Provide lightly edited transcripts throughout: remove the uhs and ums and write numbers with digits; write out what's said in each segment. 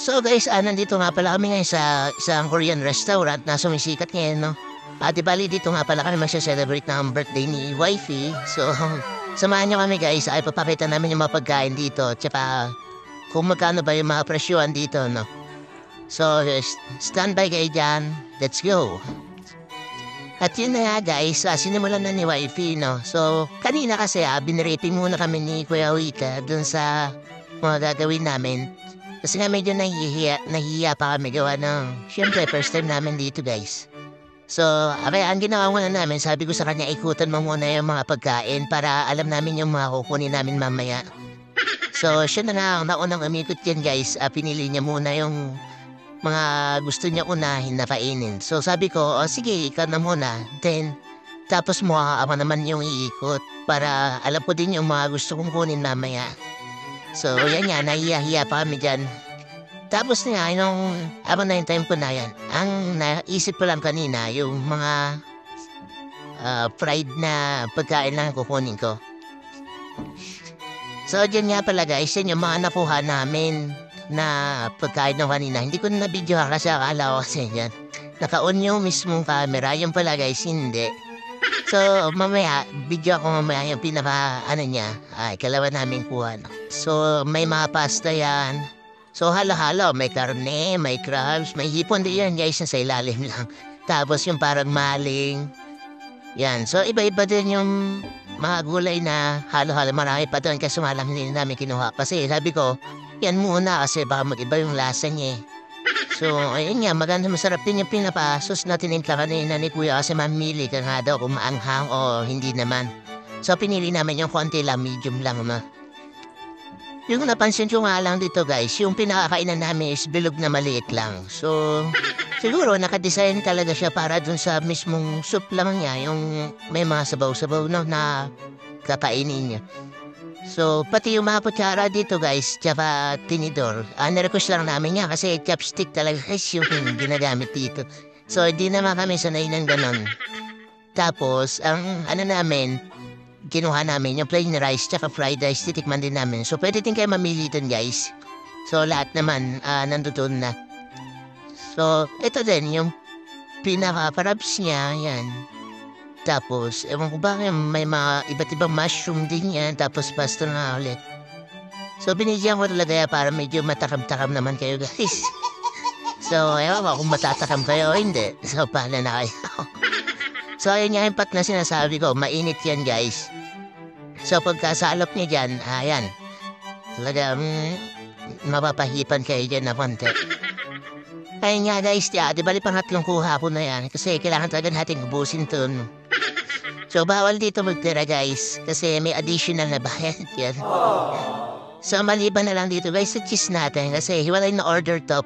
So guys, nandito nga pala kami ngayon sa isang Korean restaurant na sumisikat ngayon, no? Di bali dito nga pala kami magsa-celebrate ng birthday ni wifey. So, samahan nyo kami guys, ay papakita namin yung mga pagkain dito. Tsaka kung magkano ba yung mga presyuan dito, no? So, stand by kayo dyan. Let's go. At yun na nga guys, sinimulan na ni wifey, no? So, kanina kasi binrating muna kami ni Kuya Wika dun sa mga gagawin namin. Kasi nga medyo nahihiya pa kami gawa ng, syempre, first time namin dito, guys. So, ang ginawa muna namin, sabi ko sa kanya, ikutan mo muna yung mga pagkain para alam namin yung mga kukunin namin mamaya. So, siya na nga, naunang umikot yan, guys. Pinili niya muna yung mga gusto niya unahin na kainin. So, sabi ko, sige, ikaw na muna. Then, tapos mo ako naman yung iikot para alam ko din yung mga gusto kong kunin mamaya. So, yan nga, nahiya-hiya pa kami dyan. Tapos nga, habang na yung time ko na yan, ang naisip ko lang kanina, yung mga fried na pagkain lang kukunin ko. So, dyan nga pala guys, yan yung mga nakuha namin na pagkain ng kanina. Hindi ko na video kasi akala ko kasi yan. Naka-on yung mismong camera, yung pala guys, hindi. So, mamaya, video ako mamaya yung niya, kalawan namin kuha. So, may mga pasta yan. So, halo-halo, may karne, may crabs, may hipon din yan guys, sa ilalim lang. Tapos yung parang maling. Yan, so iba-iba din yung mga gulay na halo-halo. Marami pa doon kasi malam din namin kinuha. Kasi sabi ko, yan muna kasi baka mag-iba yung lasa niya. So, ayun nga, maganda masarap din yung pinapasos na tinimpla kanina ni Kuya kasi mamili ka nga daw kung maanghang o hindi naman. So, pinili namin yung konti lang, medium lang na. Yung napansin ko nga lang dito guys, yung pinakakainan namin is bilog na maliit lang. So, siguro nakadesign talaga siya para dun sa mismong soup lang niya, yung may mga sabaw-sabaw na kakainin niya. So, pati yung mga kutsara dito guys, tsaka tinidor, na-request lang namin niya kasi chopstick talaga guys yung ginagamit dito. So, hindi naman kami sanay ng ganon. Tapos, ang namin, kinuha namin yung plain rice tsaka fried rice, titikman din namin. So, pwede din kayo mamili dun guys. So, lahat naman nandoon na. So, ito din, yung pinaka-parabs niya, yan. Tapos, ewan ko ba, may mga iba't ibang mushroom din yan, tapos pasta na ulit. So, binigyan ko talaga yan para medyo matakam-takam naman kayo guys. So, ewan ko kung matatakam kayo o hindi. So, paano na kayo? So, ayun nga yung pat na sinasabi ko, mainit yan guys. So, pagkasalop niya dyan, ayan. Talagang mapapahipan kayo dyan na konti. Ayun nga guys, di bali pangatlong kuha ko na yan. Kasi kailangan talaga natin ubusin to. So, bawal dito magtira guys. Kasi may additional na bayad yan. So, maliban na lang dito guys sa cheese natin. Kasi hiwalay na order to.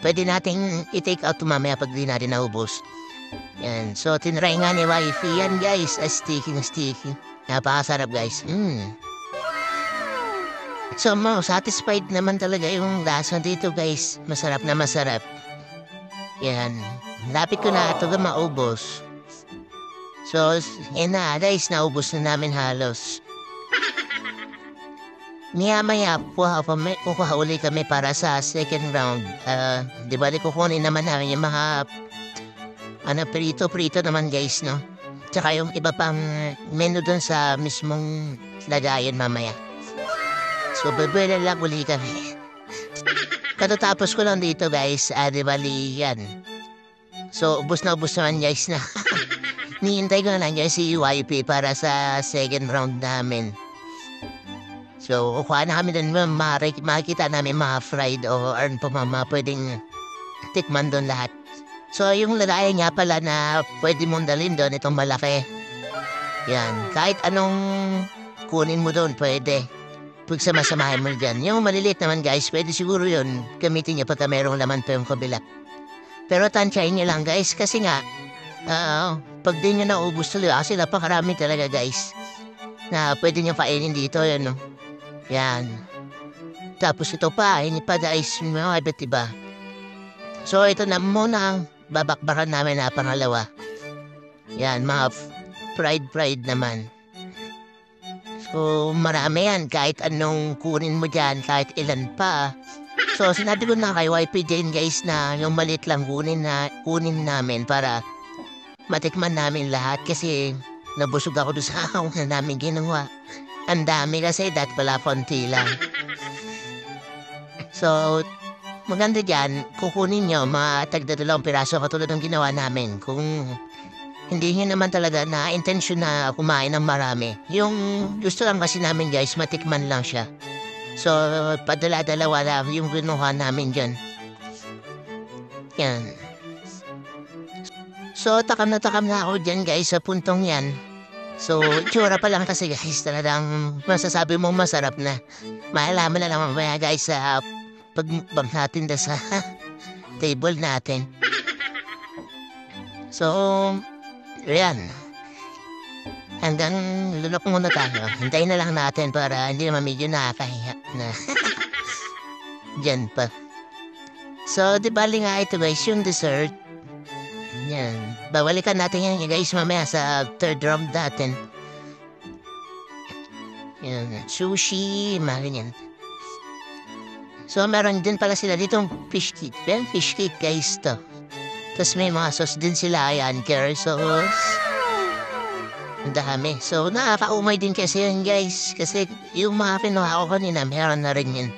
Pwede natin i-take out mamaya pag di natin naubos. Yan. So, tinry nga ni wifey yan guys. Sticky. Napakasarap guys. So, satisfied naman talaga yung lasa dito guys. Masarap na masarap. Yan. Lapit ko na ito maubos. So, na guys, naubos na namin halos. Maya-maya, kukuha uli kami para sa second round. Di ba kukunin naman namin yung mga prito naman guys, no? Tsaka yung iba pang menu dun sa mismong lagayan mamaya. So, bebele lang uli kami. Katatapos ko lang dito guys, di bali yan. So, ubos naman guys na. Nihintay ko na lang guys si YP para sa second round namin. So, kukuha na kami dun, makikita namin mga fried o ano pa mga pwedeng tikman dun lahat. So, yung lalaki nga pala na pwede mong dalhin doon, itong malaki. Yan, kahit anong kunin mo doon, pwede. Pag samasamahin mo dyan. Yung maliliit naman guys, pwede siguro yun. Gamitin niya pagka mayroong laman pa yung kabila. Pero tansyahin niyo lang guys, kasi nga, pag di nyo naubos tuloy, kasi napakarami talaga guys. Na pwede nyo kainin dito, yan no. Yan. Tapos ito pa, hindi pa guys, mga iba't iba. So, ito na muna ang babakbakan namin na pangalawa. Yan, mga fried naman. So, marami yan. Kahit anong kunin mo dyan, kahit ilan pa. So, So sinabi ko na kay YP din guys na yung maliit lang kunin namin para matikman namin lahat kasi nabusog ako doon sa una namin ginawa. Ang dami kasi dahil pala konti lang. So, maganda dyan, kukunin nyo mga tagda-2 piraso katulad ng ginawa namin. Kung hindi nyo naman talaga na intensyon na kumain ng marami. Yung gusto lang kasi namin guys, matikman lang siya. So, padala-dalawa lang yung binuha namin dyan. Yan. So, takam na ako dyan guys sa puntong yan. So, itsura pa lang kasi guys, talagang masasabi mong masarap na. Maalaman na lang mamaya guys sa pagmukbang natin na sa table natin. So, ayan. Hanggang lulok muna tayo. Hintayin na lang natin para hindi naman medyo nakakahiya na. Diyan pa. So, di bali nga ito guys, yung dessert. Yan. Babalikan natin yan guys mamaya sa 3rd round natin. Yan. Sushi, mga ganyan. So, meron din pala sila ditong fish cake. Well, fish cake guys to. Tapos may mga sauce din sila. Ayan, curry sauce. Ang dami. So, nakakaumay din kasi yan guys. Kasi yung mga pinuha ko kanina, meron na rin yun.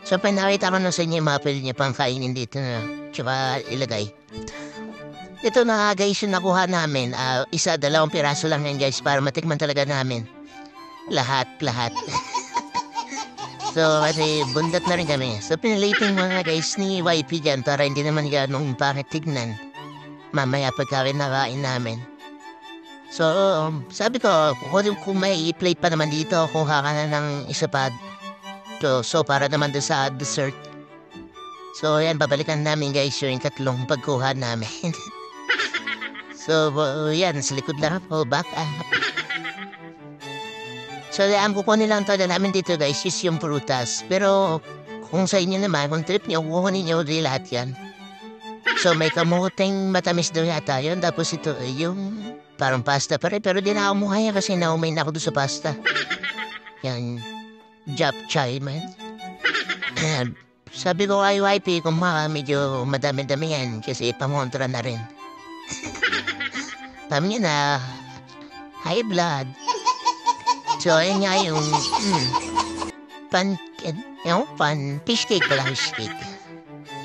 So, pinakita ko na sa inyo yung mga pwede niya pang kainin dito na. Tsaka ilagay. Ito na guys yung nakuha namin. 1-2 piraso lang yan guys para matikman talaga namin. Lahat. So kasi bundat na rin kami. So piniliting mga guys ni YP dyan para hindi naman ganong pangit tignan. Mamaya pagkawin nakain namin. So sabi ko kung may i-plate pa naman dito kuha ka na ng isa pa. So para naman doon sa dessert. So yan babalikan namin guys yung 3 pagkuha namin. So, yan, sa likod lang ako, back up. So, ang kukunin lang talaga namin dito guys is yung prutas. Pero, kung sa inyo naman, kung trip nyo, kukunin nyo di lahat yan. So, may kamuting matamis daw yata yun. Tapos ito, yung parang pasta pa rin. Pero di na ako mukha yan kasi naumay na ako doon sa pasta. Yan, japchae man. Sabi ko kay YP, kung medyo madami-dami yan kasi pamontra na rin. Sabi niya na high blood. So, ayun nga yung fish cake pala, fish cake.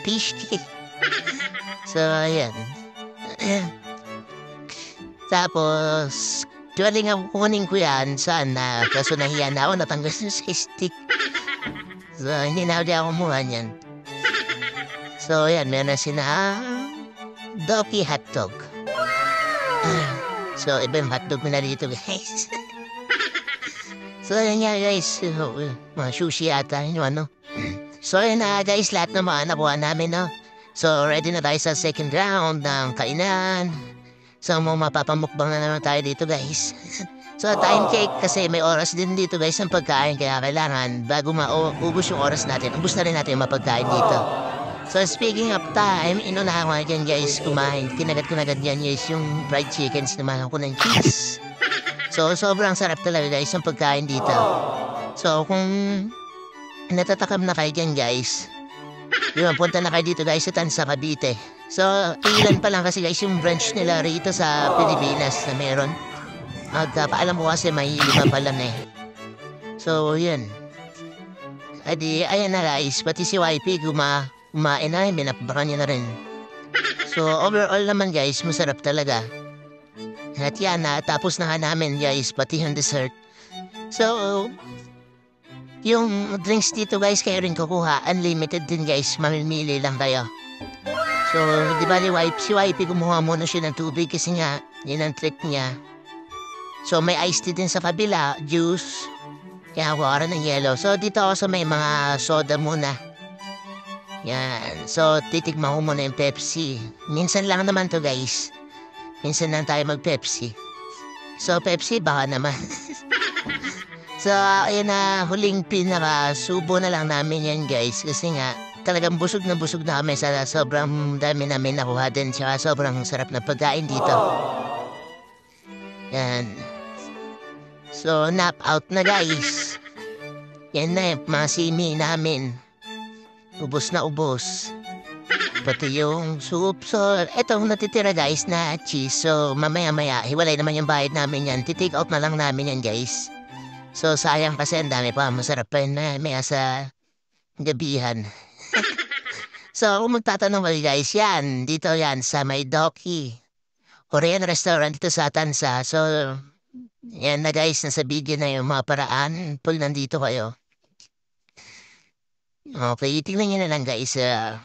Fish cake. So, ayan. Tapos, tuwali nga kukunin ko yan saan na kaso nahiya na ako natanggal sa stick. So, hindi na ako kumuha niyan. So, ayan, meron na sina Doki hotdog. So, iba yung hotdog na dito, guys. So, ayan nga, guys. Mga sushi ata, ano. So, ayan na, guys. Lahat ng mga nakuha namin, no. So, ready na tayo sa 2nd round ng kainan. So, mapapamukbang na naman tayo dito, guys. So, time check kasi may oras din dito, guys, ng pagkain. Kaya kailangan, bago maubos yung oras natin, ubos na rin natin yung mapagkain dito. So, speaking of time, inunahan ko na dyan, guys, kumain. Kinagat ko na dyan, guys, yung fried chickens, naman ako ng cheese. So, sobrang sarap talaga, guys, ang pagkain dito. So, kung natatakam na kayo dyan, guys, yun, punta na kayo dito, guys, sa Tansa, Cavite. So, ilan pa lang kasi, guys, yung branch nila rito sa Pilipinas na meron. Paalam ko kasi may 5 pa lang eh. So, yun. Adi, ayan na, guys, pati si YP kumain na, minapabakan niya na rin. So, overall naman guys, masarap talaga. At yan na, tapos na nga namin guys, pati yung dessert. So, yung drinks dito guys, kayo rin kukuha. Unlimited din guys, mamimili lang kayo. So, di ba si YP kumuha muna siya ng tubig kasi nga, yun ang trick niya. So, may iced tea din sa kabila, juice, kaya kuha ng yellow. So, dito ako sa may mga soda muna. Yan. So, titikman ko muna yung Pepsi. Minsan lang naman to guys. Minsan lang tayo mag-Pepsi. So, Pepsi, baka naman. So, ayun na, huling pinaka-subo na lang namin yan guys. Kasi nga, talagang busog na kami sa sobrang dami namin nakuha din. Tsaka sobrang sarap na pagkain dito. Yan. So, nap out na guys. Yan na yung mga simi namin. Ubos na ubos. Pati yung soup. So, etong natitira guys na cheese. So, mamaya-maya, hiwalay naman yung bayad namin yan. Titake out na lang namin yan guys. So, sayang kasi ang dami pa. Masarap pa yun na maya sa gabihan. So, kung magtatanong kayo guys, yan. Dito yan sa may Doki. Korean restaurant dito sa Tansa. So, yan na guys. Nasa video na yung mga paraan. Pag nandito kayo. Okay, tingnan nyo na lang guys sa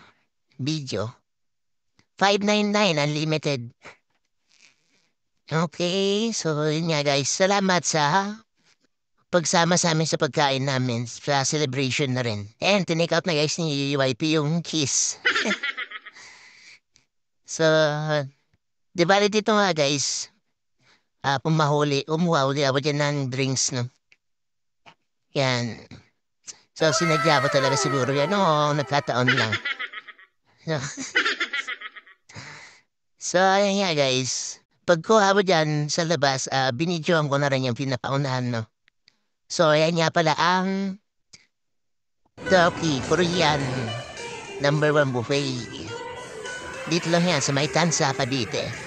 video. 599 unlimited. Okay, so yun nga guys. Salamat sa pagsama sa amin sa pagkain namin sa celebration na rin. And tinake out na guys ni UYP yung kiss. So, di ba dito nga guys, umuhuli ako dyan ng drinks, no? Yan. So, sinadya ko talaga siguro yan. Oo, nagkataon lang. So, so ayun nga guys. Pagkuha mo dyan sa labas, binidyoan ko na rin yung pinapaunahan, no? So, ayan nga pala ang Doki Korean #1 buffet. Dito lang yan sa may Tansa, Cavite.